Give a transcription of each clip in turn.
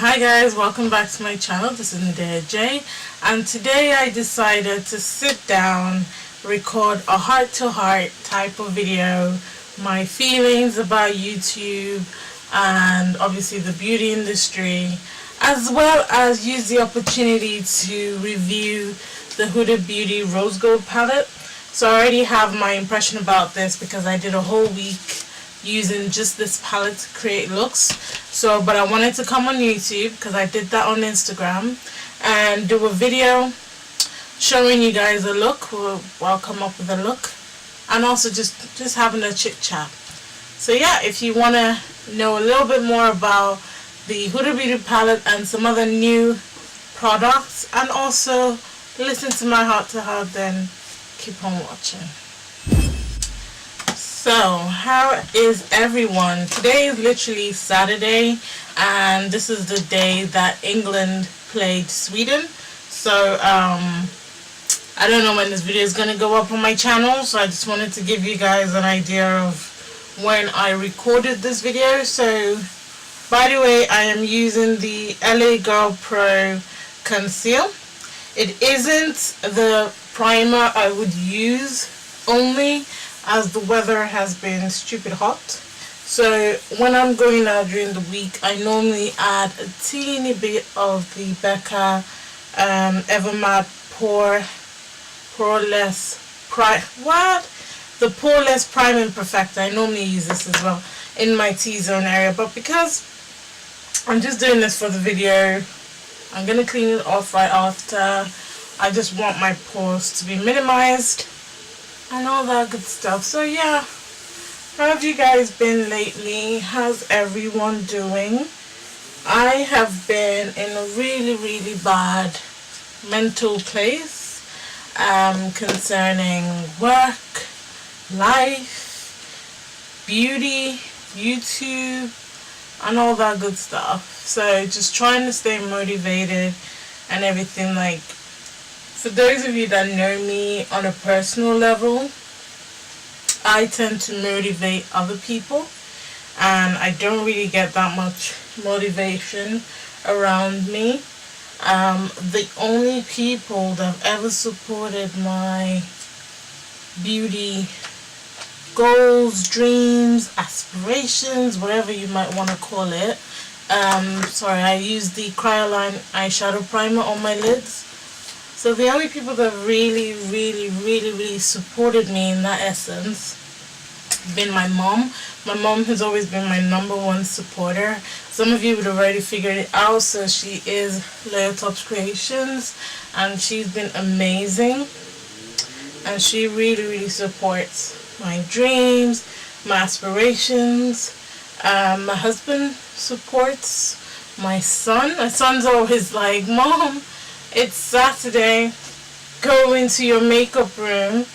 Hi guys, welcome back to my channel. This is Hudabeauty J, and today I decided to sit down, record a heart-to-heart type of video, my feelings about YouTube and obviously the beauty industry, as well as use the opportunity to review the Hudabeauty Rose Gold palette. So I already have my impression about this because I did a whole week using just this palette to create looks. So but I wanted to come on YouTube because I did that on Instagram and do a video showing you guys a look. I'll come up with a look and also just having a chit chat. So yeah, if you want to know a little bit more about the Hudabeauty palette and some other new products and also listen to my heart to heart, then keep on watching. So, how is everyone? Today is literally Saturday, and this is the day that England played Sweden. So, I don't know when this video is going to go up on my channel, so I just wanted to give you guys an idea of when I recorded this video. So, by the way, I am using the LA Girl Pro Conceal. It isn't the primer I would use only, as the weather has been stupid hot. So when I'm going out during the week, I normally add a teeny bit of the Becca Evermatte the Poreless Priming Perfector. I normally use this as well in my T-zone area, but because I'm just doing this for the video, I'm gonna clean it off right after. I just want my pores to be minimized and all that good stuff. So yeah, how have you guys been lately? How's everyone doing? I have been in a really bad mental place concerning work, life, beauty, YouTube, and all that good stuff. So just trying to stay motivated and everything. Like, for those of you that know me on a personal level, I tend to motivate other people, and I don't really get that much motivation around me. The only people that have ever supported my beauty goals, dreams, aspirations, whatever you might want to call it. Sorry, I use the Cryoline eyeshadow primer on my lids. So the only people that really supported me in that essence have been my mom. My mom has always been my #1 supporter. Some of you would have already figured it out. So she is Loyal Tops Creations, and she's been amazing. And she really supports my dreams, my aspirations. My husband supports my son. My son's always like, "Mom, it's Saturday, go into your makeup room,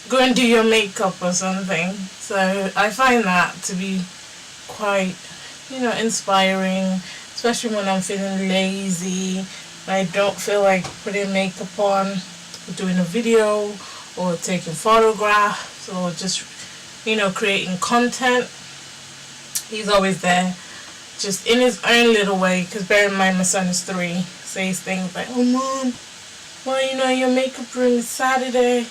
go and do your makeup or something." So I find that to be quite, inspiring, especially when I'm feeling lazy and I don't feel like putting makeup on, or doing a video, or taking photographs, or just, creating content. He's always there, just in his own little way, because bear in mind my son is 3. Says things like, "Oh Mom, well, your makeup room is Saturday,"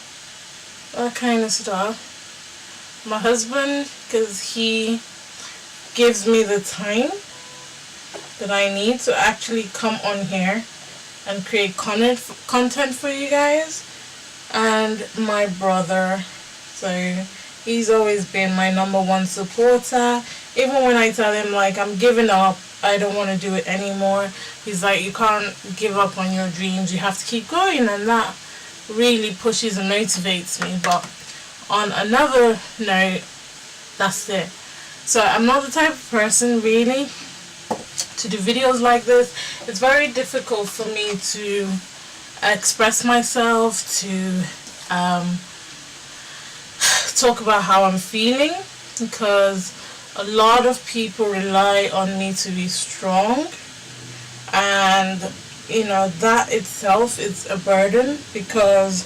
that kind of stuff. My husband, because he gives me the time that I need to actually come on here and create content for you guys. And my brother, so he's always been my #1 supporter. Even when I tell him, like, I'm giving up, I don't want to do it anymore, he's like, "You can't give up on your dreams, you have to keep going." And that really pushes and motivates me. But on another note, that's it. So I'm not the type of person really to do videos like this. It's very difficult for me to express myself, to talk about how I'm feeling, because a lot of people rely on me to be strong, and that itself is a burden, because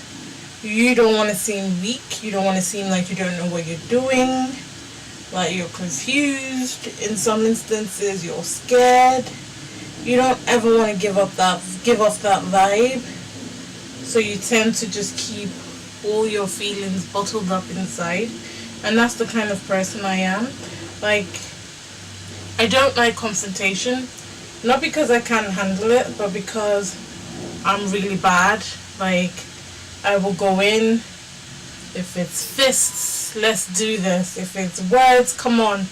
you don't want to seem weak, you don't want to seem like you don't know what you're doing, like you're confused. In some instances you're scared, you don't ever want to give off that vibe. So you tend to just keep all your feelings bottled up inside. And that's the kind of person I am. Like, I don't like confrontation. Not because I can't handle it, but because I'm really bad. Like, I will go in. If it's fists, let's do this. If it's words, come on.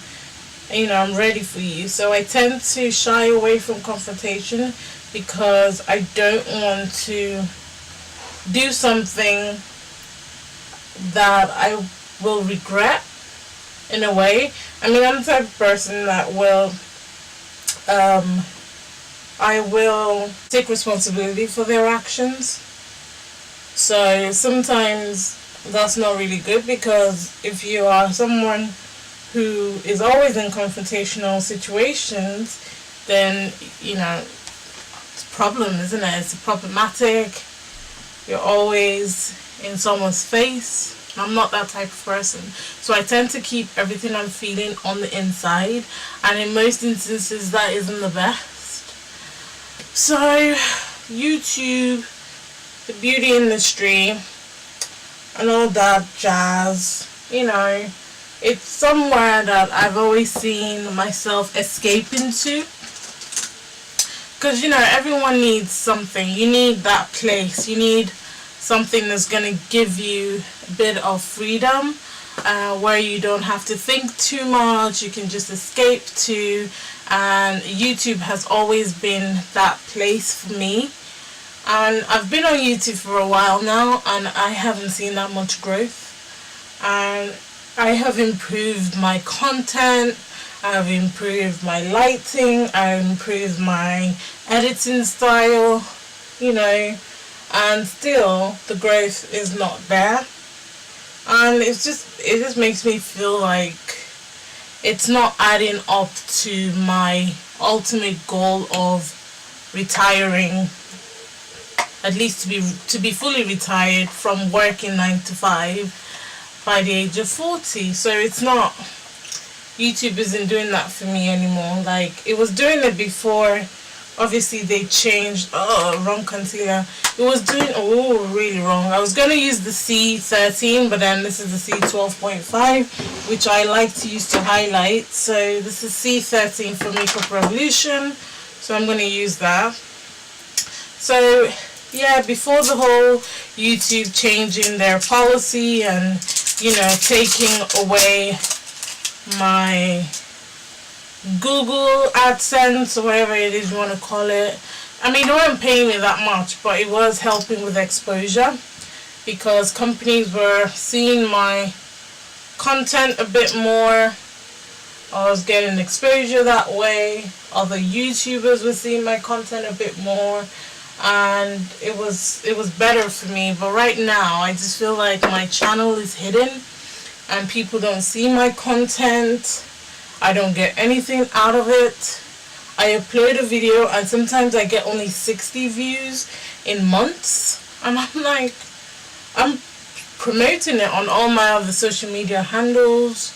You know, I'm ready for you. So I tend to shy away from confrontation because I don't want to do something that I will regret in a way. I mean, I'm the type of person that will I will take responsibility for their actions. So sometimes that's not really good, because if you are someone who is always in confrontational situations, then, you know, it's a problem, isn't it? It's problematic. You're always in someone's face. I'm not that type of person. So I tend to keep everything I'm feeling on the inside. And in most instances, that isn't the best. So, YouTube, the beauty industry, and all that jazz, you know, it's somewhere that I've always seen myself escape into. Because, you know, everyone needs something. You need that place. You need something that's going to give you a bit of freedom, where you don't have to think too much. You can just escape to. And YouTube has always been that place for me. And I've been on YouTube for a while now, and I haven't seen that much growth. And I have improved my content, I've improved my lighting, I've improved my editing style, you know, and still the growth is not there. And it just makes me feel like it's not adding up to my ultimate goal of retiring, at least to be fully retired from working 9 to 5 by the age of 40. So it's not, YouTube isn't doing that for me anymore. Like, it was doing it before. Obviously they changed. Oh, wrong concealer. It was doing, oh, really wrong. I was going to use the C13, but then this is the C12.5, which I like to use to highlight. So this is C13 for Makeup Revolution, so I'm going to use that. So yeah, before the whole YouTube changing their policy and, you know, taking away my Google AdSense, or whatever it is you want to call it. I mean, they weren't paying me that much, but it was helping with exposure, because companies were seeing my content a bit more. I was getting exposure that way. Other YouTubers were seeing my content a bit more, and it was better for me. But right now, I just feel like my channel is hidden and people don't see my content. I don't get anything out of it. I upload a video and sometimes I get only 60 views in months, and I'm like, I'm promoting it on all my other social media handles,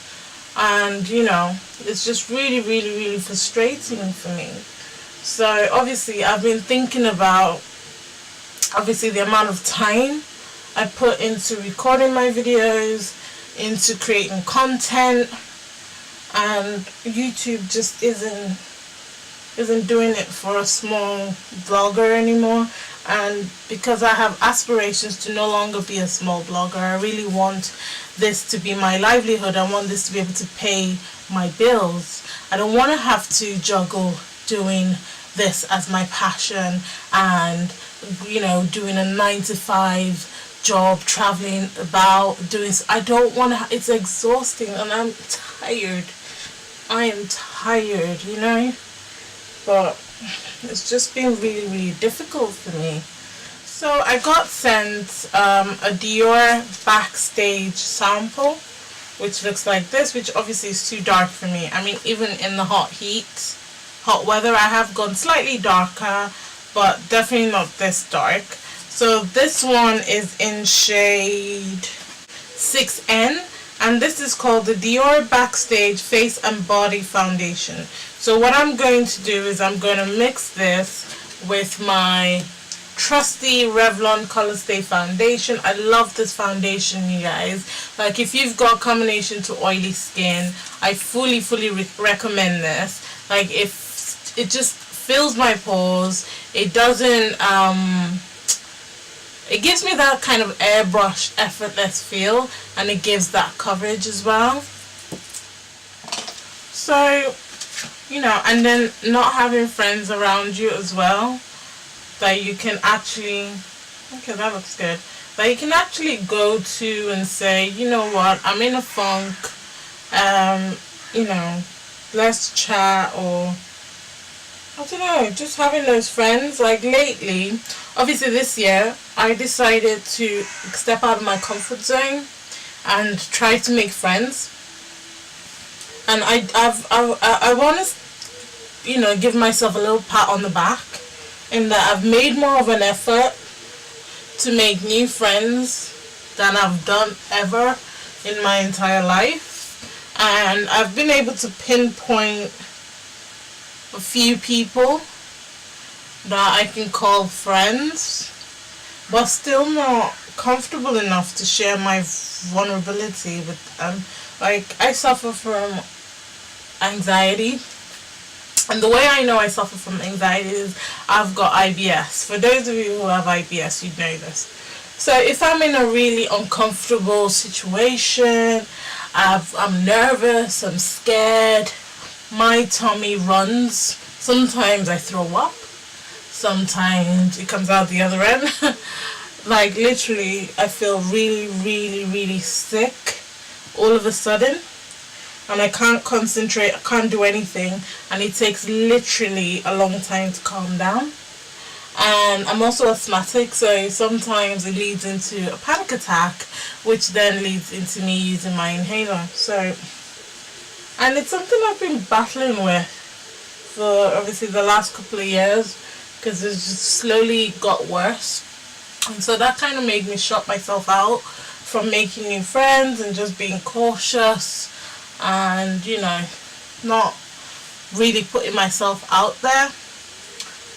and, you know, it's just really, really, really frustrating for me. So obviously I've been thinking about, obviously, the amount of time I put into recording my videos, into creating content, and YouTube just isn't doing it for a small vlogger anymore. And because I have aspirations to no longer be a small blogger, I really want this to be my livelihood. I want this to be able to pay my bills. I don't want to have to juggle doing this as my passion and, you know, doing a 9 to 5 job, traveling about, doing, I don't want to, it's exhausting, and I'm tired. I am tired, you know, but it's just been really, really difficult for me. So I got sent a Dior Backstage sample, which looks like this, which obviously is too dark for me. I mean, even in the hot weather, I have gone slightly darker, but definitely not this dark. So this one is in shade 6N, and this is called the Dior Backstage Face and Body Foundation. So what I'm going to do is I'm going to mix this with my trusty Revlon Color Stay foundation. I love this foundation, you guys. Like, if you've got combination to oily skin, I fully recommend this. Like, if it just fills my pores, it doesn't it gives me that kind of airbrushed, effortless feel, and it gives that coverage as well. So, you know, and then not having friends around you as well that you can actually, okay, that looks good, that you can actually go to and say, you know what, I'm in a funk, you know, let's chat, or I don't know, just having those friends. Like, lately, obviously this year, I decided to step out of my comfort zone and try to make friends. And I want to, you know, give myself a little pat on the back, in that I've made more of an effort to make new friends than I've done ever in my entire life. And I've been able to pinpoint a few people that I can call friends, but still not comfortable enough to share my vulnerability with them. Like, I suffer from anxiety, and the way I know I suffer from anxiety is I've got IBS. For those of you who have IBS, you know this. So if I'm in a really uncomfortable situation, I'm nervous, I'm scared, my tummy runs. Sometimes I throw up, sometimes it comes out the other end. Like, literally, I feel really sick all of a sudden, and I can't concentrate, I can't do anything, and it takes literally a long time to calm down. And I'm also asthmatic, so sometimes it leads into a panic attack, which then leads into me using my inhaler. So, and it's something I've been battling with for obviously the last couple of years, because it's just slowly got worse. And so that kind of made me shut myself out from making new friends and just being cautious, and, you know, not really putting myself out there,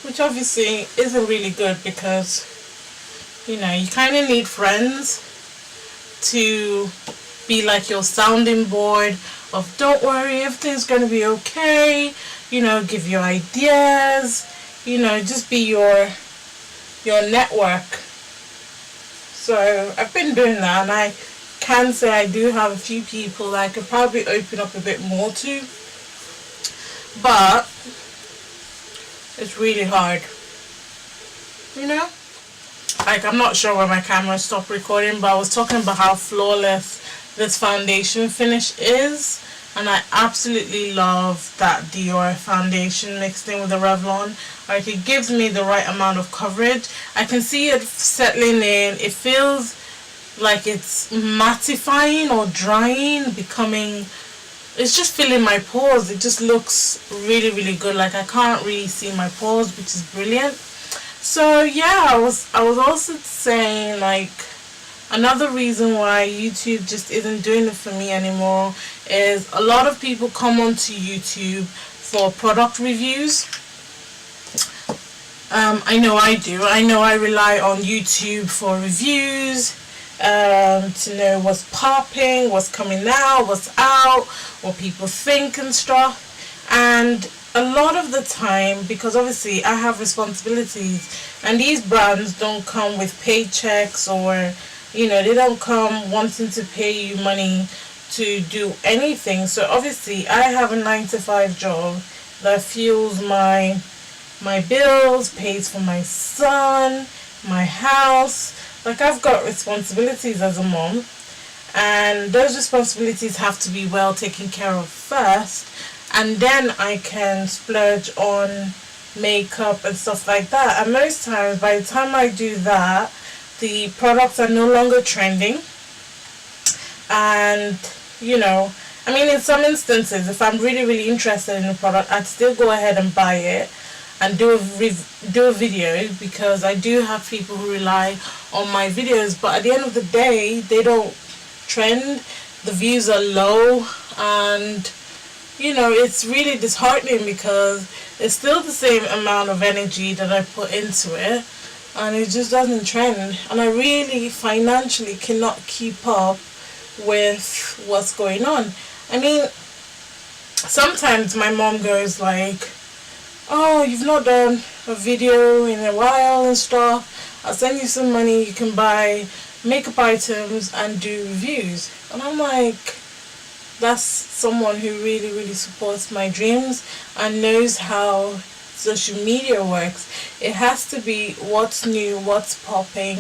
which obviously isn't really good, because, you know, you kind of need friends to be like your sounding board of, don't worry, everything's going to be okay, you know, give you ideas, you know, just be your network. So I've been doing that, and I can say I do have a few people that I could probably open up a bit more to, but it's really hard, you know. Like, I'm not sure where my camera stopped recording, but I was talking about how flawless this foundation finish is, and I absolutely love that Dior foundation mixed in with the Revlon. Like, it gives me the right amount of coverage. I can see it settling in. It feels like it's mattifying or drying, becoming, it's just filling my pores. It just looks really good. Like, I can't really see my pores, which is brilliant. So yeah, I was also saying, like, another reason why YouTube just isn't doing it for me anymore is a lot of people come onto YouTube for product reviews. I know I do. I know I rely on YouTube for reviews, to know what's popping, what's coming out, what's out, what people think and stuff. And a lot of the time, because obviously I have responsibilities, and these brands don't come with paychecks, or, you know, they don't come wanting to pay you money to do anything. So obviously I have a 9-to-5 job that fuels my bills, pays for my son, my house. Like, I've got responsibilities as a mom, and those responsibilities have to be well taken care of first, and then I can splurge on makeup and stuff like that. And most times, by the time I do that, the products are no longer trending. And, you know, I mean, in some instances, if I'm really interested in a product, I'd still go ahead and buy it and do a video, because I do have people who rely on my videos. But at the end of the day, they don't trend, the views are low, and you know, it's really disheartening because it's still the same amount of energy that I put into it, and it just doesn't trend. And I really financially cannot keep up with what's going on. I mean, sometimes my mom goes like, "Oh, you've not done a video in a while and stuff. I'll send you some money. You can buy makeup items and do reviews." And I'm like, that's someone who really, really supports my dreams and knows how social media works. It has to be what's new, what's popping,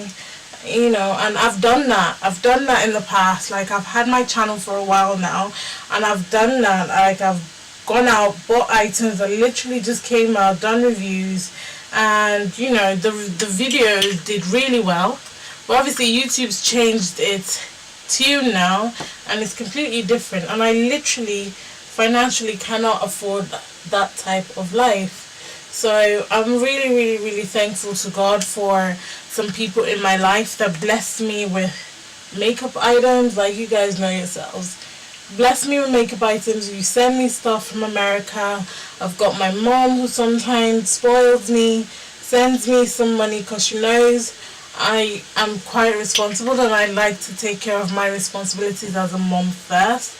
you know. And I've done that. I've done that in the past. Like, I've had my channel for a while now, and I've done that. Like, I've gone out, bought items that literally just came out, done reviews, and you know, the videos did really well. But obviously YouTube's changed its tune now, and it's completely different, and I literally financially cannot afford that type of life. So I'm really, really, really thankful to God for some people in my life that blessed me with makeup items. Like, you guys know yourselves, bless me with makeup items. You send me stuff from America. I've got my mom who sometimes spoils me, sends me some money because she knows I am quite responsible, and I like to take care of my responsibilities as a mom first.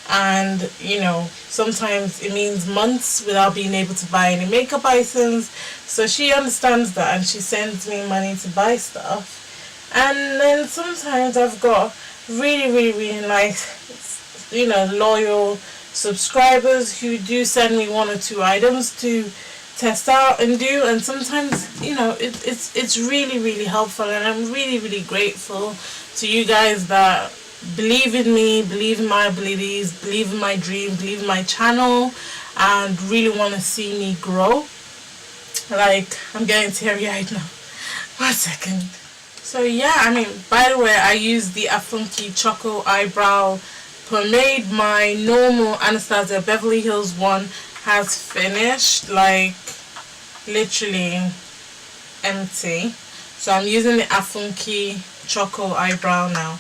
And you know, sometimes it means months without being able to buy any makeup items. So she understands that, and she sends me money to buy stuff. And then sometimes I've got really, really, really nice, you know, loyal subscribers who do send me one or two items to test out and do. And sometimes, you know, it's really, really helpful, and I'm really, really grateful to you guys that believe in me, believe in my abilities, believe in my dream, believe in my channel, and really want to see me grow. Like, I'm getting teary-eyed now. 1 second. So yeah, I mean, by the way, I use the Afunki Choco Eyebrow Pomade. My normal Anastasia Beverly Hills one has finished, like, literally empty. So I'm using the Afunki Choco Eyebrow now,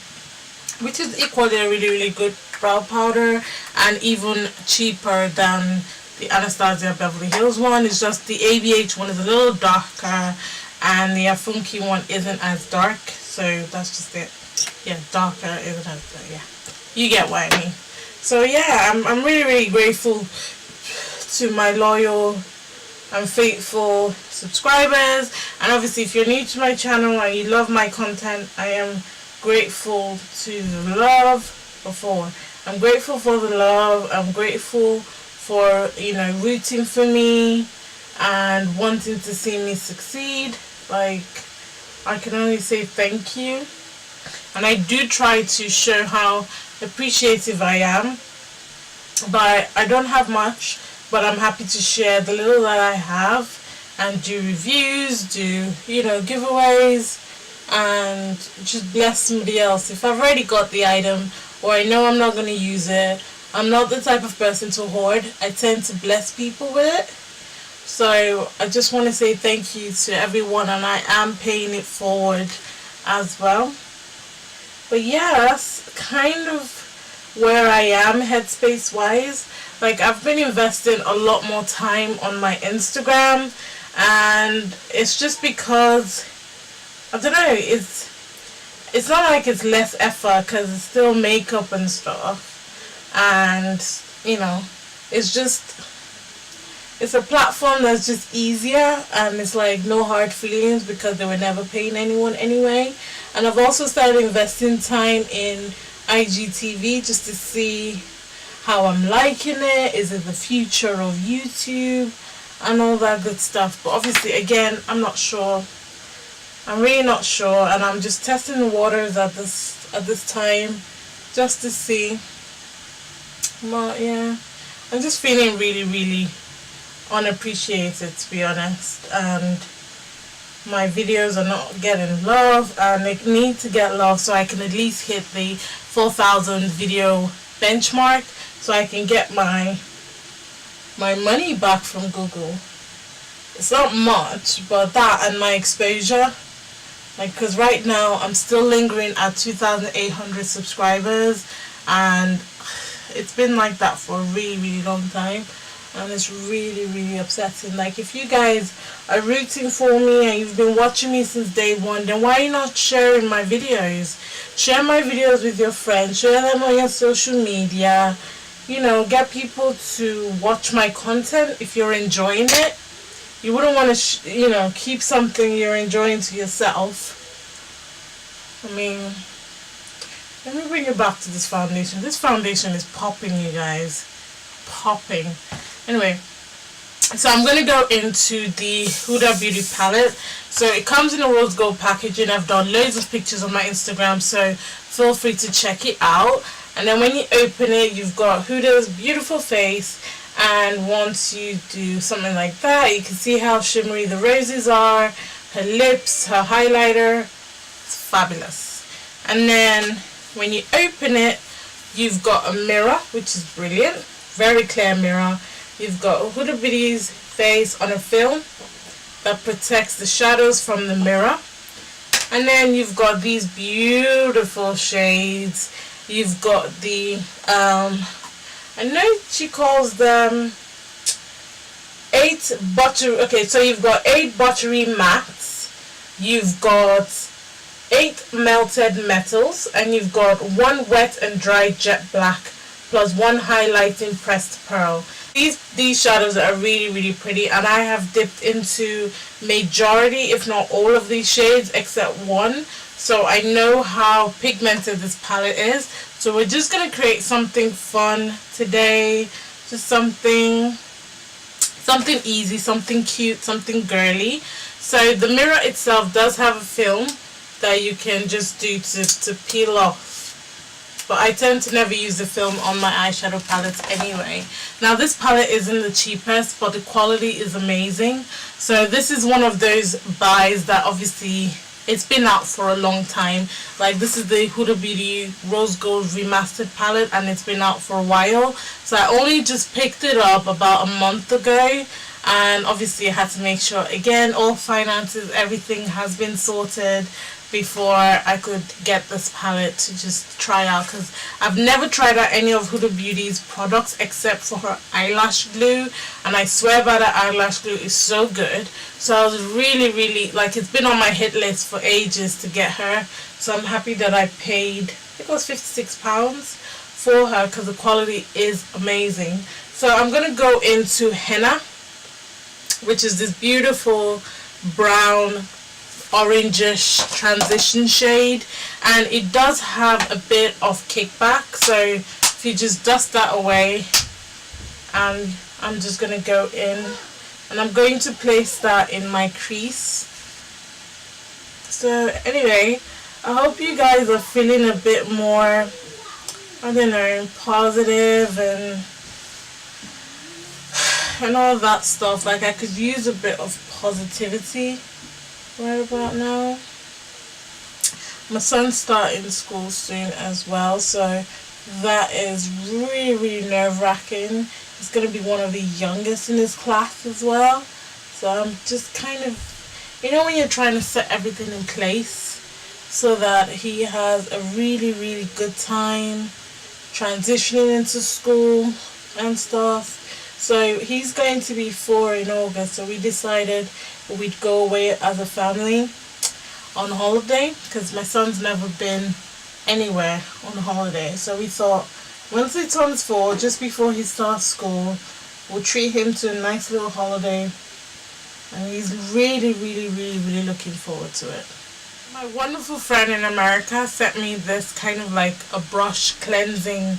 which is equally a really, really good brow powder, and even cheaper than the Anastasia Beverly Hills one. It's just the ABH one is a little darker, and the Afunki one isn't as dark. So that's just it. Yeah, darker isn't as dark. Yeah, you get what I mean. So yeah, I'm really, really grateful to my loyal and faithful subscribers. And obviously, if you're new to my channel and you love my content, I am grateful to the love before. I'm grateful for the love. I'm grateful for, you know, rooting for me and wanting to see me succeed. Like, I can only say thank you. And I do try to show how appreciative I am. But I don't have much, but I'm happy to share the little that I have and do reviews, do, you know, giveaways, and just bless somebody else. If I've already got the item, or I know I'm not going to use it, I'm not the type of person to hoard. I tend to bless people with it. So I just want to say thank you to everyone, and I am paying it forward as well. But yeah, that's kind of where I am headspace wise. Like, I've been investing a lot more time on my Instagram, and it's just because, I don't know, it's not like it's less effort, because it's still makeup and stuff, and you know, it's a platform that's just easier, and it's like no hard feelings because they were never paying anyone anyway. And I've also started investing time in IGTV just to see how I'm liking it. Is it the future of YouTube and all that good stuff? But obviously, again, I'm not sure. I'm really not sure, and I'm just testing the waters at this time just to see. But yeah, I'm just feeling really, really unappreciated, to be honest, and my videos are not getting love, and they need to get love so I can at least hit the 4,000 video benchmark, so I can get my money back from Google. It's not much, but that and my exposure, like, because right now I'm still lingering at 2,800 subscribers, and It's been like that for a really long time, and it's really upsetting. Like, if you guys are rooting for me and you've been watching me since day one, then why are you not sharing my videos? Share my videos with your friends, share them on your social media, you know, get people to watch my content. If you're enjoying it, you wouldn't want to you know, keep something you're enjoying to yourself. I mean, let me bring you back to this foundation. This foundation is popping, you guys. Popping. Anyway, so I'm going to go into the Huda Beauty palette. So it comes in a rose gold packaging. I've done loads of pictures on my Instagram, so feel free to check it out. And then when you open it, you've got Huda's beautiful face. And once you do something like that, you can see how shimmery the roses are, her lips, her highlighter. It's fabulous. And then when you open it, you've got a mirror, which is brilliant. Very clear mirror. You've got Huda Beauty's face on a film that protects the shadows from the mirror. And then you've got these beautiful shades. You've got the, I know she calls them 8 buttery, okay, so you've got 8 buttery mattes. You've got 8 melted metals, and you've got 1 wet and dry jet black plus 1 highlighting pressed pearl. These shadows are really pretty, and I have dipped into majority, if not all, of these shades except one, so I know how pigmented this palette is. So we're just going to create something fun today, just something easy, something cute, something girly. So the mirror itself does have a film that you can just do to peel off, but I tend to never use the film on my eyeshadow palettes anyway. Now this palette isn't the cheapest, but the quality is amazing. So this is one of those buys that obviously it's been out for a long time. Like, this is the Huda Beauty Rose Gold Remastered Palette, and it's been out for a while. So I only just picked it up about a month ago, and obviously I had to make sure, again, all finances, everything has been sorted before I could get this palette to just try out, because I've never tried out any of Huda Beauty's products except for her eyelash glue, and I swear by that eyelash glue is so good. So I was really like, it's been on my hit list for ages to get her, so I'm happy that I paid, I think it was £56 for her, because the quality is amazing. So I'm going to go into Henna, which is this beautiful brown orangish transition shade, and it does have a bit of kickback, so if you just dust that away, and I'm just going to go in and I'm going to place that in my crease. So anyway, I hope you guys are feeling a bit more, I don't know, positive and all that stuff. Like, I could use a bit of positivity right about now. My son's starting school soon as well, so that is really nerve-wracking. He's going to be one of the youngest in his class as well, so I'm just kind of, you know, when you're trying to set everything in place so that he has a really good time transitioning into school and stuff. So he's going to be 4 in August, so we decided we'd go away as a family on holiday, because my son's never been anywhere on holiday. So we thought, once he turns 4, just before he starts school, we'll treat him to a nice little holiday, and he's really looking forward to it. My wonderful friend in America sent me this kind of like a brush cleansing,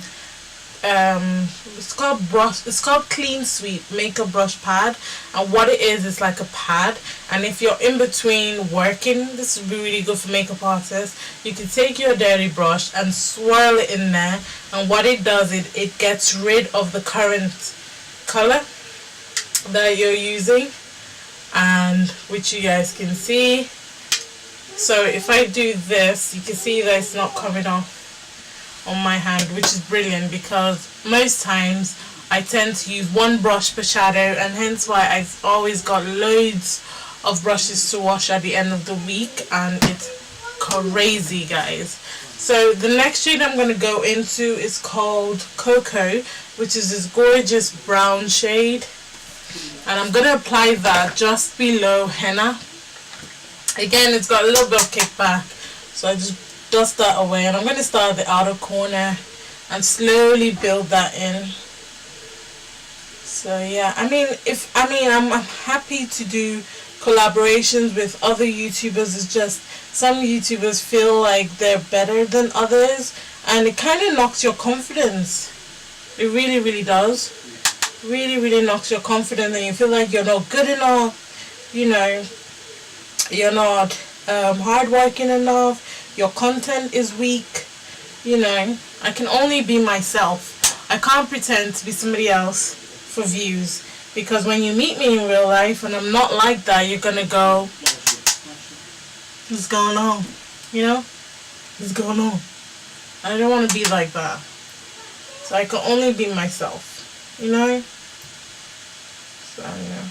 it's called Clean Sweep makeup brush pad, and what it is like a pad, and if you're in between working, this would be really good for makeup artists. You can take your dirty brush and swirl it in there, and what it does, it gets rid of the current color that you're using, and which you guys can see. So if I do this, you can see that it's not coming off on my hand, which is brilliant, because most times I tend to use one brush per shadow, and hence why I've always got loads of brushes to wash at the end of the week, and it's crazy, guys. So the next shade I'm going to go into is called Cocoa, which is this gorgeous brown shade. And I'm going to apply that just below henna. Again, it's got a little bit of kickback, so I just dust that away. And I'm going to start at the outer corner and slowly build that in. So yeah, I'm happy to do collaborations with other YouTubers. It's just some YouTubers feel like they're better than others, and it kind of knocks your confidence. It really, really does. Really, really knocks your confidence, and you feel like you're not good enough. You know, you're not hardworking enough. Your content is weak. You know, I can only be myself. I can't pretend to be somebody else for views, because when you meet me in real life and I'm not like that, you're gonna go, what's going on? You know, what's going on? I don't want to be like that. So I can only be myself, you know. So yeah.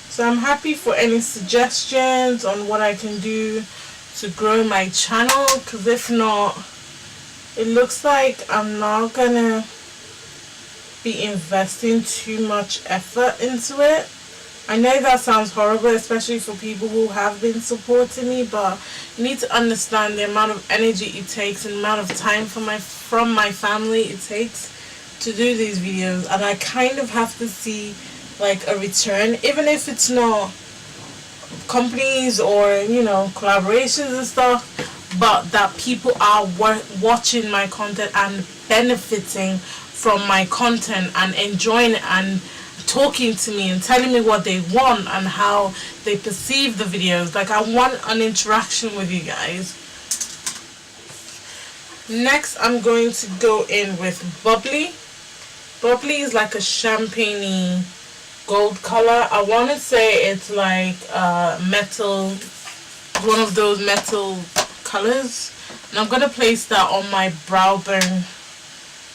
So I'm happy for any suggestions on what I can do to grow my channel, because if not, it looks like I'm not gonna be investing too much effort into it. I know that sounds horrible, especially for people who have been supporting me, but you need to understand the amount of energy it takes and the amount of time from my family it takes to do these videos, and I kind of have to see like a return, even if it's not companies or, you know, collaborations and stuff, but that people are watching my content and benefiting from my content and enjoying it and talking to me and telling me what they want and how they perceive the videos. Like, I want an interaction with you guys. Next, I'm going to go in with Bubbly. Bubbly is like a champagne-y gold color. I want to say it's like metal, one of those metal colors. And I'm going to place that on my brow bone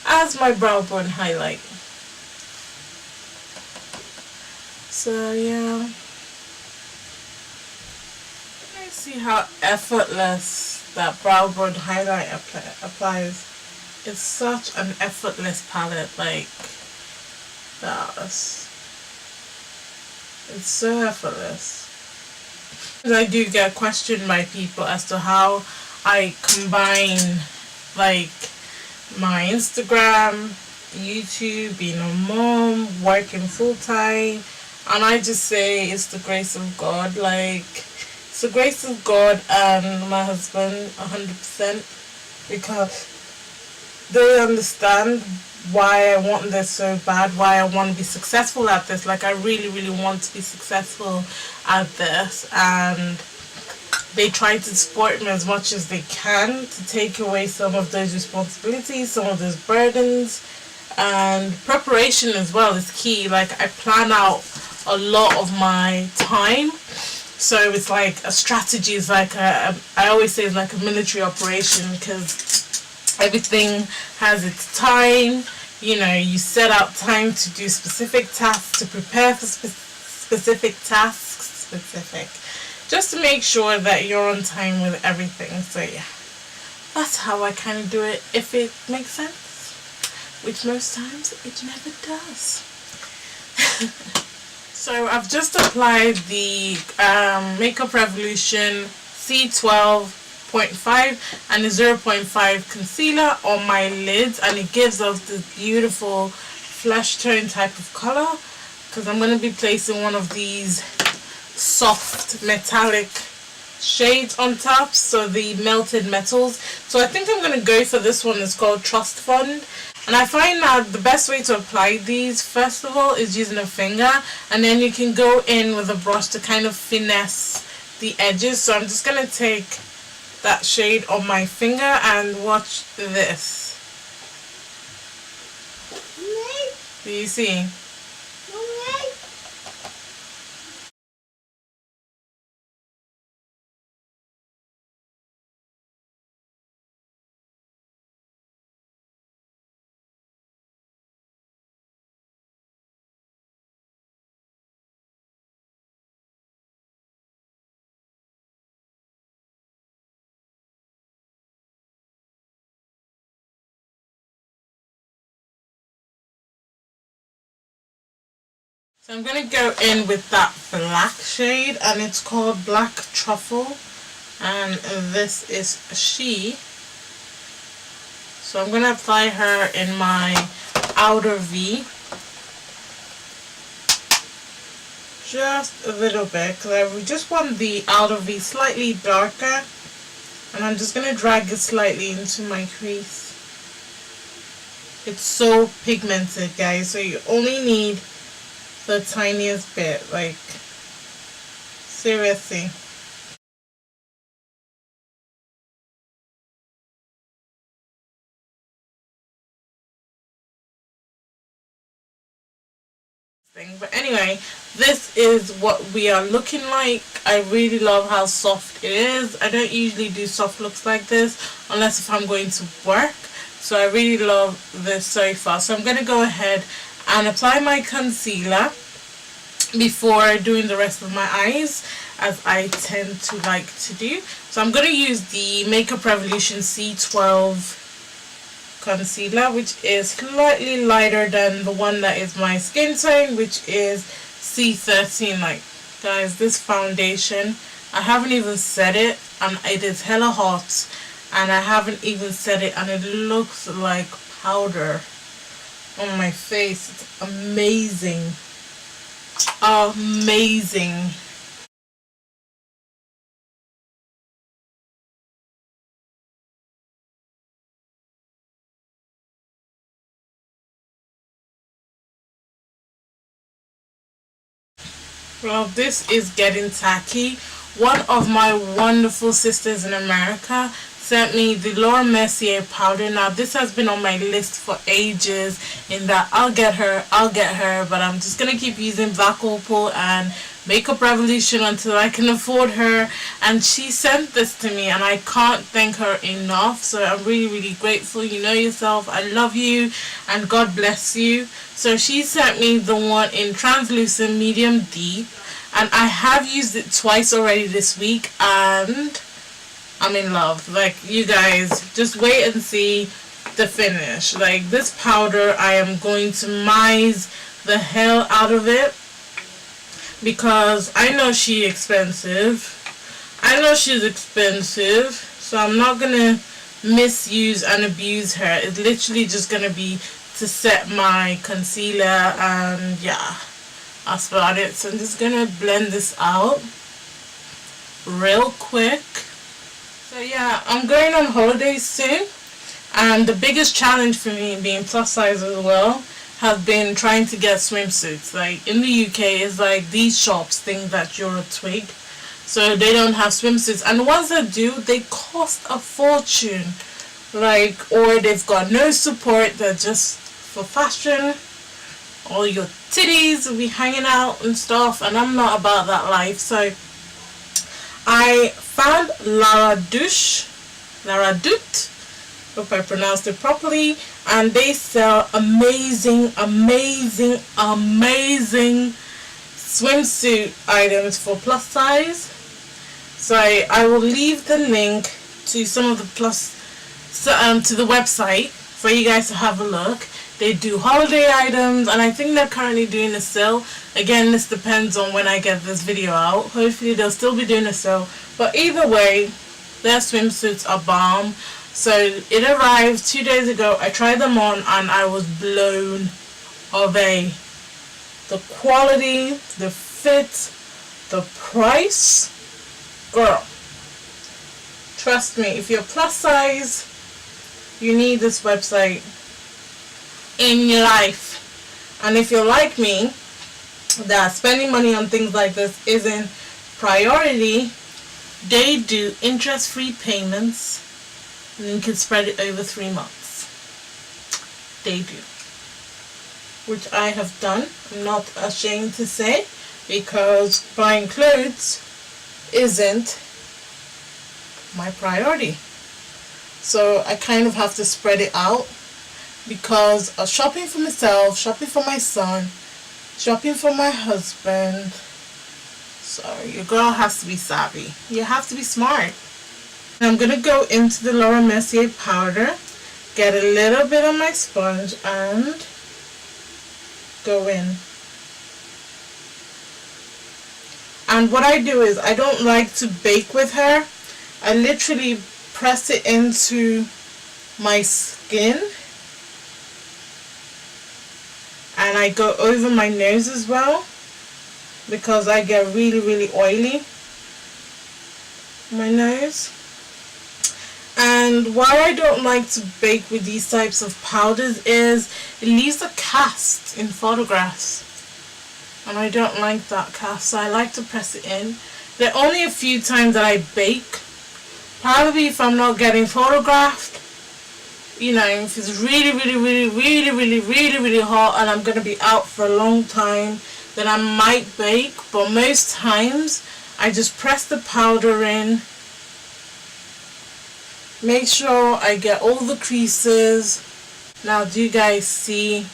as my brow bone highlight. So yeah, let's see how effortless that brow bone highlight applies. It's such an effortless palette, like that. It's so effortless. I do get questioned by people as to how I combine like my Instagram, YouTube, being a mom, working full time, and I just say it's the grace of God. Like, it's the grace of God and my husband 100%, because they understand why I want this so bad, why I want to be successful at this. Like, I really, really want to be successful at this, and they try to support me as much as they can to take away some of those responsibilities, some of those burdens. And preparation as well is key. Like, I plan out a lot of my time, so it's like a strategy. Is like I always say, it's like a military operation, because everything has its time. You know, you set out time to do specific tasks, to prepare for specific tasks, just to make sure that you're on time with everything. So yeah, that's how I kind of do it, if it makes sense, which most times it never does. So I've just applied the Makeup Revolution C12.5 and the 0.5 concealer on my lids, and it gives us this beautiful flesh tone type of color, because I'm going to be placing one of these soft metallic shades on top, so the melted metals. So I think I'm going to go for this one. It's called Trust Fund, and I find that the best way to apply these, first of all, is using a finger, and then you can go in with a brush to kind of finesse the edges. So I'm just going to take that shade on my finger and watch this. Do you see? So I'm going to go in with that black shade, and it's called Black Truffle, and this is she. So I'm going to apply her in my outer V. Just a little bit, because I just want the outer V slightly darker, and I'm just going to drag it slightly into my crease. It's so pigmented, guys, so you only need the tiniest bit, like, seriously. But anyway, this is what we are looking like. I really love how soft it is. I don't usually do soft looks like this unless if I'm going to work, so I really love this so far. So I'm going to go ahead and apply my concealer before doing the rest of my eyes, as I tend to like to do. So I'm going to use the Makeup Revolution C12 concealer, which is slightly lighter than the one that is my skin tone, which is C13. Like, guys, this foundation, I haven't even set it, and it is hella hot, and I haven't even set it, and it looks like powder on my face. It's amazing. Amazing. Well, this is getting tacky. One of my wonderful sisters in America sent me the Laura Mercier powder. Now, this has been on my list for ages, in that I'll get her, but I'm just going to keep using Black Opal and Makeup Revolution until I can afford her. And she sent this to me, and I can't thank her enough. So I'm really, really grateful. You know yourself, I love you, and God bless you. So she sent me the one in translucent medium deep, and I have used it twice already this week, and I'm in love. Like, you guys, just wait and see the finish. Like, this powder, I am going to mize the hell out of it, because I know she's expensive. I know she's expensive, so I'm not gonna misuse and abuse her. It's literally just gonna be to set my concealer, and yeah, that's about it. So I'm just gonna blend this out real quick. So yeah, I'm going on holidays soon, and the biggest challenge for me, being plus size as well, have been trying to get swimsuits. Like, in the UK, it's like these shops think that you're a twig, so they don't have swimsuits, and the ones that do, they cost a fortune. Like, or they've got no support, they're just for fashion. All your titties will be hanging out and stuff, and I'm not about that life. So I found Lara Dut, hope I pronounced it properly, and they sell amazing swimsuit items for plus size. So I will leave the link to some of the to the website for you guys to have a look. They do holiday items, and I think they're currently doing a sale. Again, this depends on when I get this video out. Hopefully they'll still be doing a sale, but either way, their swimsuits are bomb. So it arrived 2 days ago. I tried them on, and I was blown away. The quality, the fit, the price, girl, trust me, if you're plus size, you need this website in your life. And if you're like me, that spending money on things like this isn't priority, they do interest-free payments, and you can spread it over 3 months. They do, which I have done. I'm not ashamed to say, because buying clothes isn't my priority. So I kind of have to spread it out, because of shopping for myself, shopping for my son, shopping for my husband. So your girl has to be savvy. You have to be smart. And I'm going to go into the Laura Mercier powder, get a little bit on my sponge, and go in. And what I do is, I don't like to bake with her. I literally press it into my skin, and I go over my nose as well, because I get really oily my nose. And why I don't like to bake with these types of powders is it leaves a cast in photographs, and I don't like that cast, so I like to press it in. There are only a few times that I bake, probably if I'm not getting photographed, you know, if it's really hot and I'm going to be out for a long time, then I might bake. But most times I just press the powder in, make sure I get all the creases. Now, do you guys see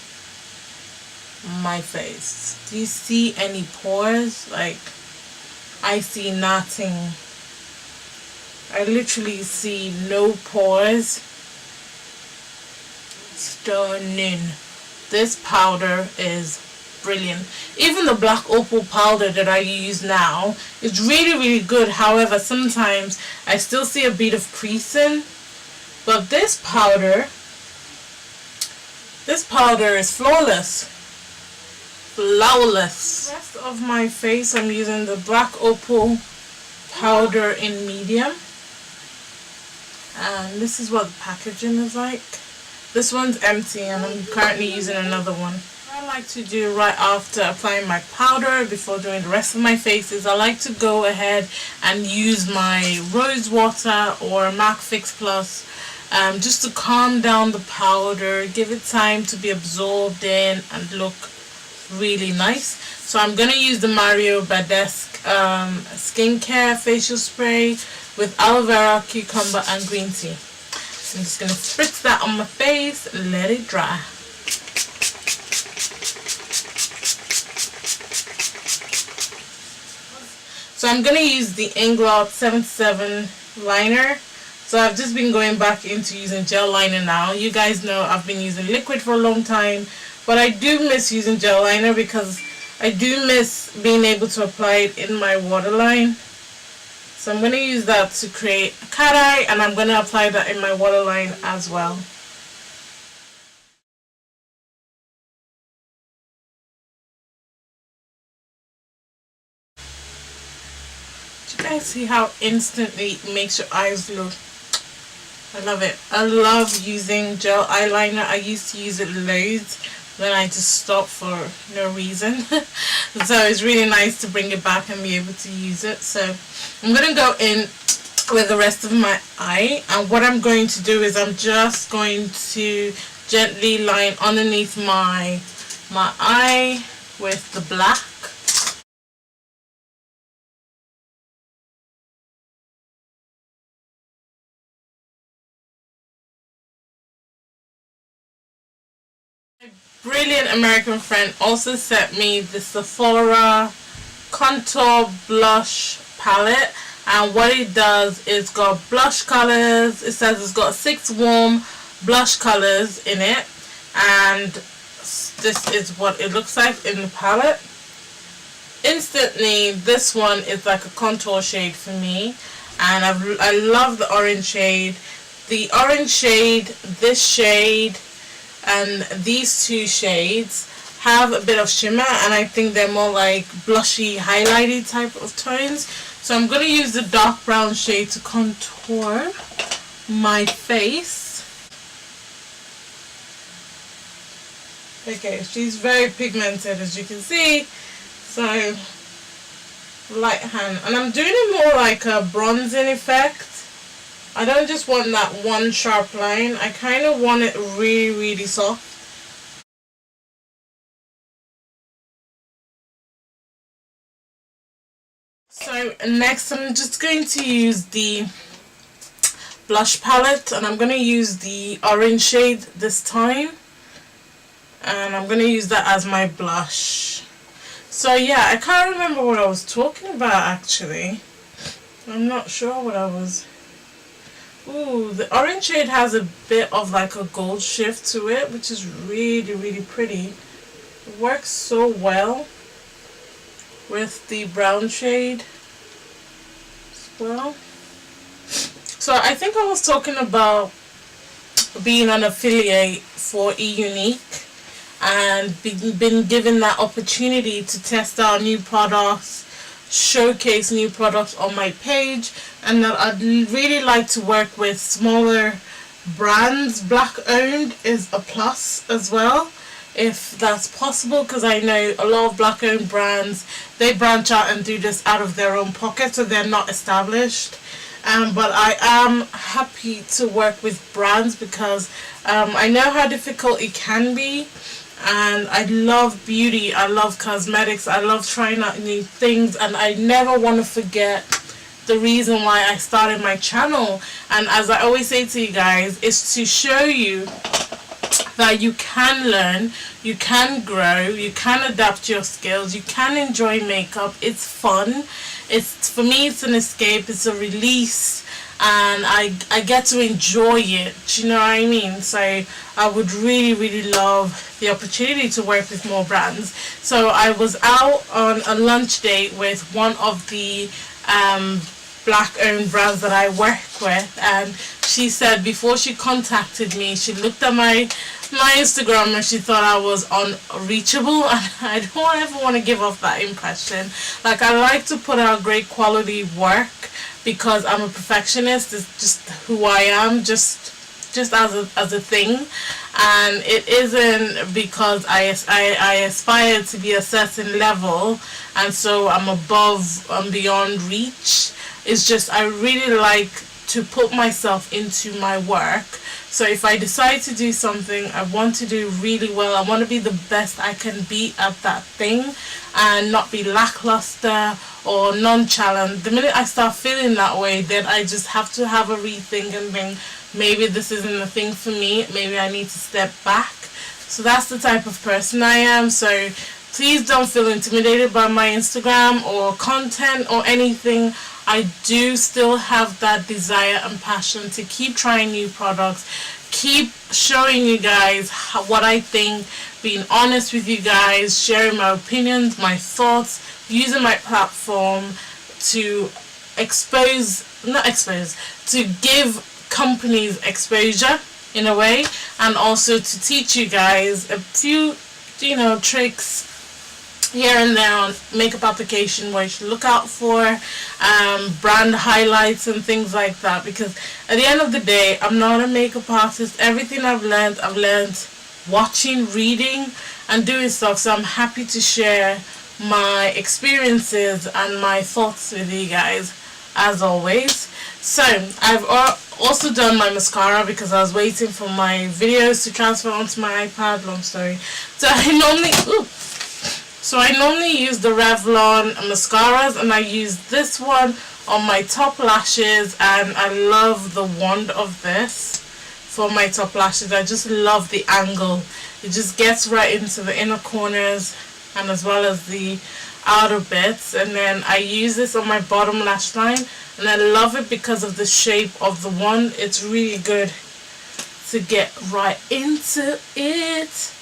my face? Do you see any pores? Like, I see nothing. I literally see no pores. Stunning. This powder is brilliant. Even the black opal powder that I use now is really good. However, sometimes I still see a bit of creasing, but this powder is flawless. The rest of my face, I'm using the black opal powder in medium, and this is what the packaging is like. This one's empty, and I'm currently using another one. What I like to do right after applying my powder, before doing the rest of my face, is I like to go ahead and use my rose water or MAC Fix Plus, just to calm down the powder, give it time to be absorbed in and look really nice. So I'm going to use the Mario Badesque skincare facial spray with aloe vera, cucumber and green tea. I'm just going to spritz that on my face and let it dry. So I'm going to use the Inglot 77 liner. So I've just been going back into using gel liner now. You guys know I've been using liquid for a long time, but I do miss using gel liner because I do miss being able to apply it in my waterline. So I'm going to use that to create a cat eye, and I'm going to apply that in my waterline as well. Do you guys see how instantly it makes your eyes look? I love it. I love using gel eyeliner. I used to use it loads, then I just stopped for no reason. So it's really nice to bring it back and be able to use it. So I'm going to go in with the rest of my eye, and what I'm going to do is I'm just going to gently line underneath my eye with the black. Brilliant American friend also sent me the Sephora Contour Blush Palette, and what it does is got blush colors. It says it's got 6 warm blush colors in it, and this is what it looks like in the palette. Instantly, this one is like a contour shade for me, and I love the orange shade. The orange shade, this shade, and these two shades have a bit of shimmer, and I think they're more like blushy, highlighty type of tones. So I'm going to use the dark brown shade to contour my face. Okay, she's very pigmented, as you can see. So light hand, and I'm doing it more like a bronzing effect. I don't just want that one sharp line. I kind of want it really soft. So next I'm just going to use the blush palette, and I'm going to use the orange shade this time, and I'm going to use that as my blush. So yeah, I can't remember what I was talking about actually. I'm not sure what I was... Ooh, the orange shade has a bit of like a gold shift to it, which is really pretty. It works so well. with the brown shade as well. So I think I was talking about being an affiliate for eUnique and been given that opportunity to test out new products, showcase new products on my page, and that I'd really like to work with smaller brands. Black owned is a plus as well, if that's possible, because I know a lot of black owned brands, they branch out and do this out of their own pocket, so they're not established. But I am happy to work with brands because I know how difficult it can be, and I love beauty, I love cosmetics, I love trying out new things, and I never want to forget the reason why I started my channel. And as I always say to you guys, is to show you that you can learn, you can grow, you can adapt your skills, you can enjoy makeup. It's fun. It's, for me, it's an escape, it's a release, and I get to enjoy it. Do you know what I mean? So I would really love the opportunity to work with more brands. So I was out on a lunch date with one of the black owned brands that I work with, and she said before she contacted me, she looked at my Instagram and she thought I was unreachable, and I don't ever want to give off that impression. Like, I like to put out great quality work because I'm a perfectionist. It's just who I am, just as a thing, and it isn't because I aspire to be a certain level and so I'm above and beyond reach. It's just I really like to put myself into my work. So if I decide to do something, I want to do really well. I want to be the best I can be at that thing and not be lackluster or nonchalant. The minute I start feeling that way, then I just have to have a rethink and think, maybe this isn't the thing for me. Maybe I need to step back. So that's the type of person I am. So please don't feel intimidated by my Instagram or content or anything. I do still have that desire and passion to keep trying new products, keep showing you guys what I think, being honest with you guys, sharing my opinions, my thoughts, using my platform to to give companies exposure in a way, and also to teach you guys a few, tricks here and there on makeup application, what you should look out for, brand highlights and things like that, because at the end of the day, I'm not a makeup artist. Everything I've learned watching, reading, and doing stuff. So I'm happy to share my experiences and my thoughts with you guys, as always. So I've also done my mascara because I was waiting for my videos to transfer onto my iPad. Long story. So I normally use the Revlon mascaras, and I use this one on my top lashes, and I love the wand of this for my top lashes. I just love the angle. It just gets right into the inner corners and as well as the outer bits. And then I use this on my bottom lash line, and I love it because of the shape of the wand. It's really good to get right into it.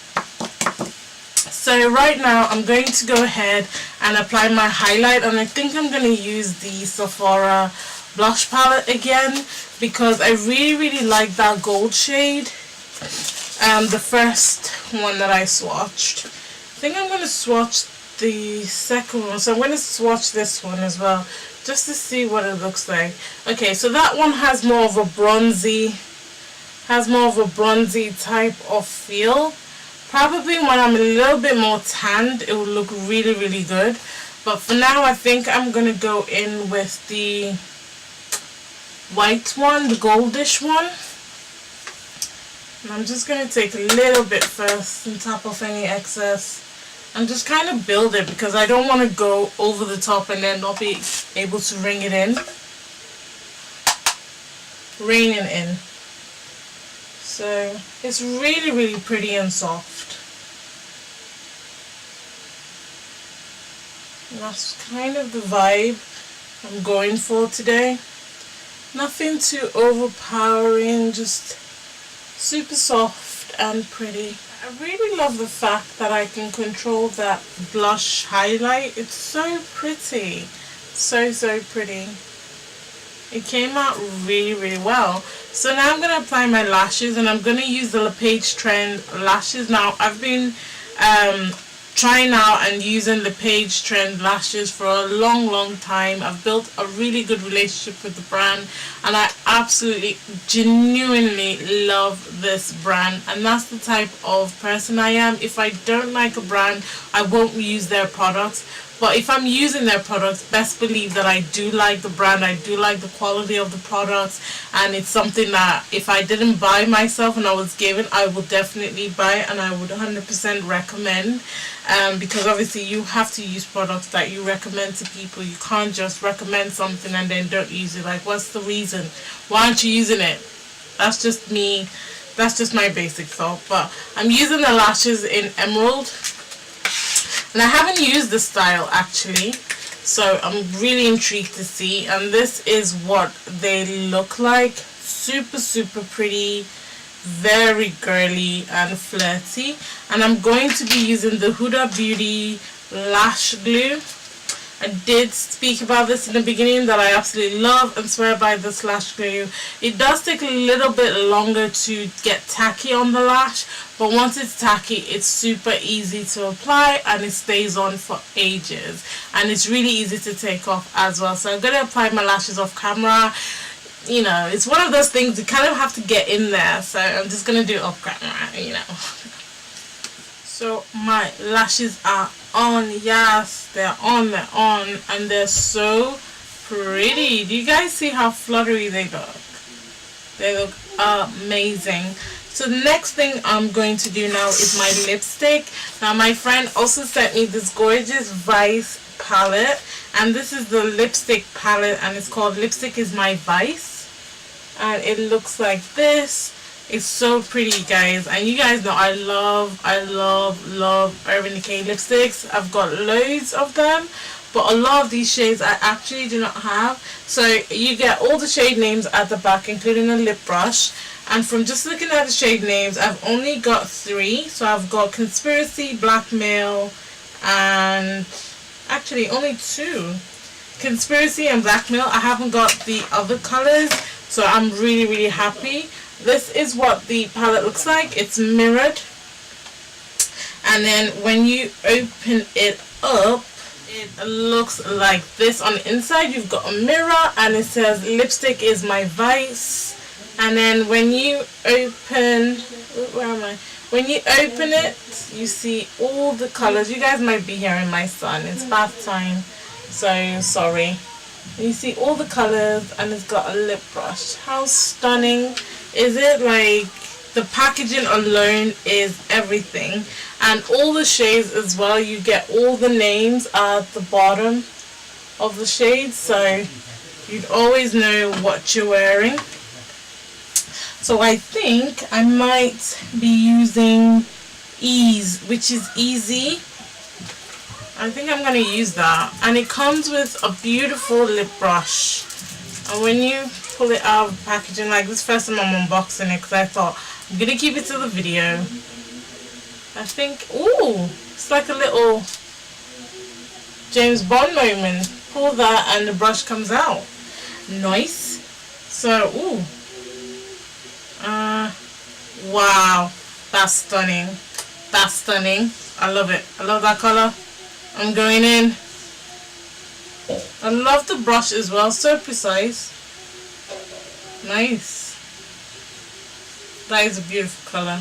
So right now I'm going to go ahead and apply my highlight, and I think I'm going to use the Sephora blush palette again because I really like that gold shade, the first one that I swatched. I think I'm going to swatch the second one, so I'm going to swatch this one as well just to see what it looks like. Okay, so that one has more of a bronzy type of feel. Probably when I'm a little bit more tanned, it will look really good. But for now, I think I'm going to go in with the white one, the goldish one. And I'm just going to take a little bit first and tap off any excess. And just kind of build it because I don't want to go over the top and then not be able to ring it in. So it's really pretty and soft. And that's kind of the vibe I'm going for today. Nothing too overpowering, just super soft and pretty. I really love the fact that I can control that blush highlight. It's so pretty. So pretty. It came out really well. So now I'm going to apply my lashes, and I'm going to use the LePage Trend lashes. Now I've been trying out and using LePage Trend lashes for a long time. I've built a really good relationship with the brand, and I absolutely genuinely love this brand, and that's the type of person I am. If I don't like a brand, I won't use their products. But if I'm using their products, best believe that I do like the brand, I do like the quality of the products, and it's something that if I didn't buy myself and I was given, I would definitely buy, and I would 100% recommend, because obviously you have to use products that you recommend to people. You can't just recommend something and then don't use it. Like, what's the reason? Why aren't you using it? That's just me. That's just my basic thought. But I'm using the lashes in Emerald. And I haven't used the style actually, so I'm really intrigued to see. And this is what they look like. Super pretty, very girly and flirty. And I'm going to be using the Huda Beauty Lash Glue. I did speak about this in the beginning, that I absolutely love and swear by this lash glue. It does take a little bit longer to get tacky on the lash, but once it's tacky, it's super easy to apply and it stays on for ages. And it's really easy to take off as well. So I'm going to apply my lashes off camera. You know, it's one of those things you kind of have to get in there. So I'm just going to do it off camera, you know. So my lashes are on. Yes, they're on, and they're so pretty. Do you guys see how fluttery they look? They look amazing. So the next thing I'm going to do now is my lipstick. Now my friend also sent me this gorgeous Vice palette, and this is the lipstick palette, and it's called Lipstick Is My Vice, and it looks like this. It's so pretty, guys, and you guys know I love Urban Decay lipsticks. I've got loads of them, but a lot of these shades I actually do not have. So you get all the shade names at the back, including a lip brush. And from just looking at the shade names, I've only got 3. So I've got Conspiracy, Blackmail, and actually only 2. Conspiracy and Blackmail. I haven't got the other colors, so I'm really happy. This is what the palette looks like. It's mirrored, and then when you open it up, it looks like this. On the inside you've got a mirror, and it says Lipstick Is My Vice. And then when you open, where am I? When you open it, you see all the colors. You guys might be hearing my son, it's bath time, so sorry. You see all the colors, and it's got a lip brush. How stunning is it? Like, the packaging alone is everything, and all the shades as well. You get all the names at the bottom of the shades, so you'd always know what you're wearing. So I think I might be using Ease, which is easy. I think I'm going to use that, and it comes with a beautiful lip brush. And when you pull it out of the packaging, like this first time I'm unboxing it, because I thought I'm going to keep it to the video. I think, ooh, it's like a little James Bond moment. Pull that and the brush comes out. Nice. So, ooh. Wow. That's stunning. That's stunning. I love it. I love that color. I'm going in. I love the brush as well. So precise. Nice. That is a beautiful color.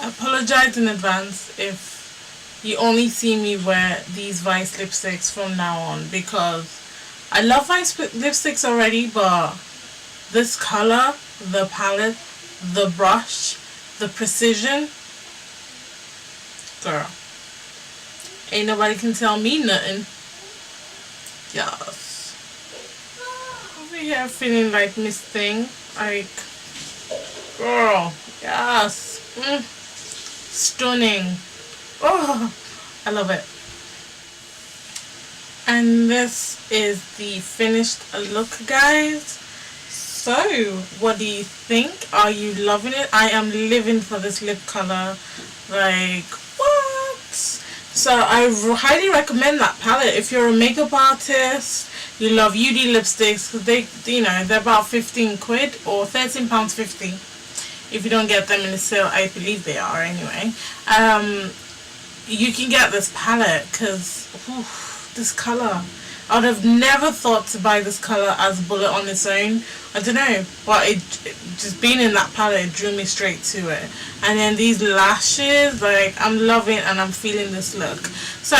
I apologize in advance if you only see me wear these Vice lipsticks from now on, because I love Vice lipsticks already, but this color, the palette, the brush, the precision, girl, ain't nobody can tell me nothing. Yes. Over here feeling like Miss Thing, like, girl, yes. Stunning. Oh, I love it. And this is the finished look, guys. So, what do you think? Are you loving it? I am living for this lip color. Like, what? So, I highly recommend that palette. If you're a makeup artist, you love UD lipsticks, because they, you know, they're about 15 quid or £13.50. If you don't get them in the sale, I believe they are anyway. You can get this palette, because this color, I would have never thought to buy this color as a bullet on its own. I don't know, but it just being in that palette, it drew me straight to it. And then these lashes, like, I'm loving and I'm feeling this look. So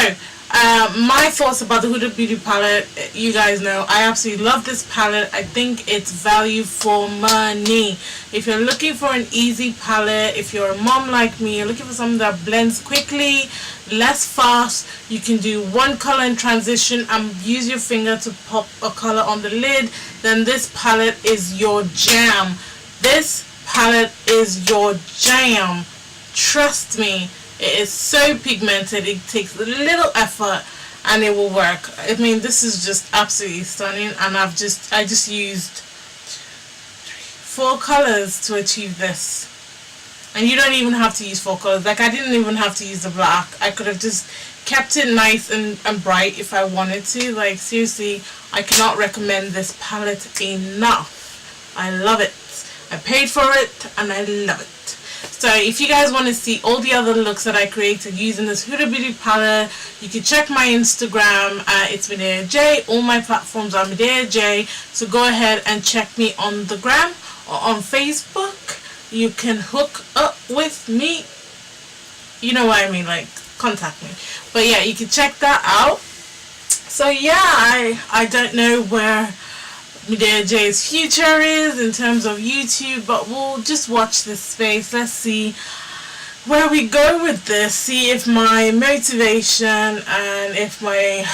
my thoughts about the Huda Beauty palette, you guys know I absolutely love this palette. I think it's value for money. If you're looking for an easy palette, if you're a mom like me, you're looking for something that blends quickly, less fast, you can do one color in transition and use your finger to pop a color on the lid, then this palette is your jam. This palette is your jam. Trust me. It is so pigmented, it takes a little effort and it will work. I mean, this is just absolutely stunning, and I just used 4 colors to achieve this. And you don't even have to use 4 colors. Like, I didn't even have to use the black. I could have just kept it nice and bright if I wanted to. Like, seriously, I cannot recommend this palette enough. I love it. I paid for it and I love it. So if you guys want to see all the other looks that I created using this Huda Beauty palette, you can check my Instagram. It's Medea J. All my platforms are Medea J. So go ahead and check me on the gram or on Facebook. You can hook up with me. You know what I mean, like, contact me. But yeah, you can check that out. So yeah, I don't know where Medea J's future is in terms of YouTube, but we'll just watch this space. Let's see where we go with this, see if my motivation and if my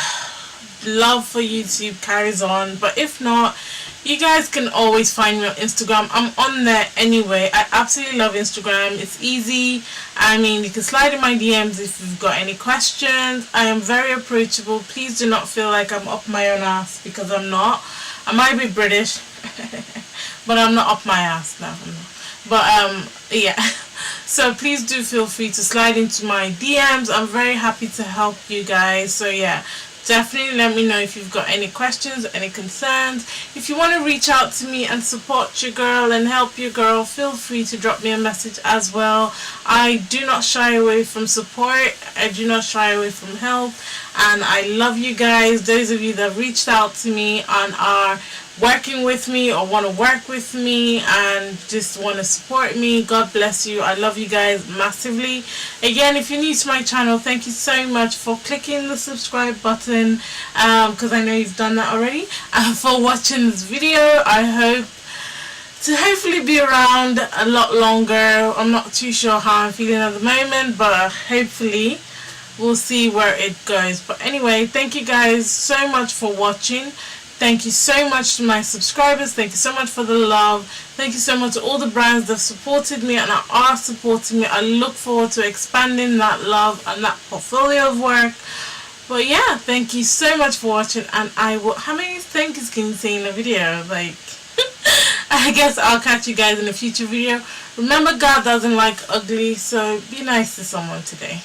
love for YouTube carries on. But if not, you guys can always find me on Instagram. I'm on there anyway. I absolutely love Instagram. It's easy. I mean, you can slide in my DMs if you've got any questions. I am very approachable. Please do not feel like I'm up my own ass, because I'm not. I might be British, but I'm not up my ass. No, I'm not. But yeah. So please do feel free to slide into my DMs. I'm very happy to help you guys. So yeah, definitely let me know if you've got any questions, any concerns. If you want to reach out to me and support your girl and help your girl, feel free to drop me a message as well. I do not shy away from support. I do not shy away from help. And I love you guys. Those of you that reached out to me and are working with me or want to work with me and just want to support me, God bless you. I love you guys massively. Again, if you're new to my channel, thank you so much for clicking the subscribe button, because I know you've done that already, and for watching this video. I hope to hopefully be around a lot longer. I'm not too sure how I'm feeling at the moment, but hopefully we'll see where it goes. But anyway, thank you guys so much for watching. Thank you so much to my subscribers. Thank you so much for the love. Thank you so much to all the brands that supported me and are supporting me. I look forward to expanding that love and that portfolio of work. But yeah, thank you so much for watching, and I will, how many thank yous can you say in a video? Like, I guess I'll catch you guys in a future video. Remember, God doesn't like ugly, so be nice to someone today.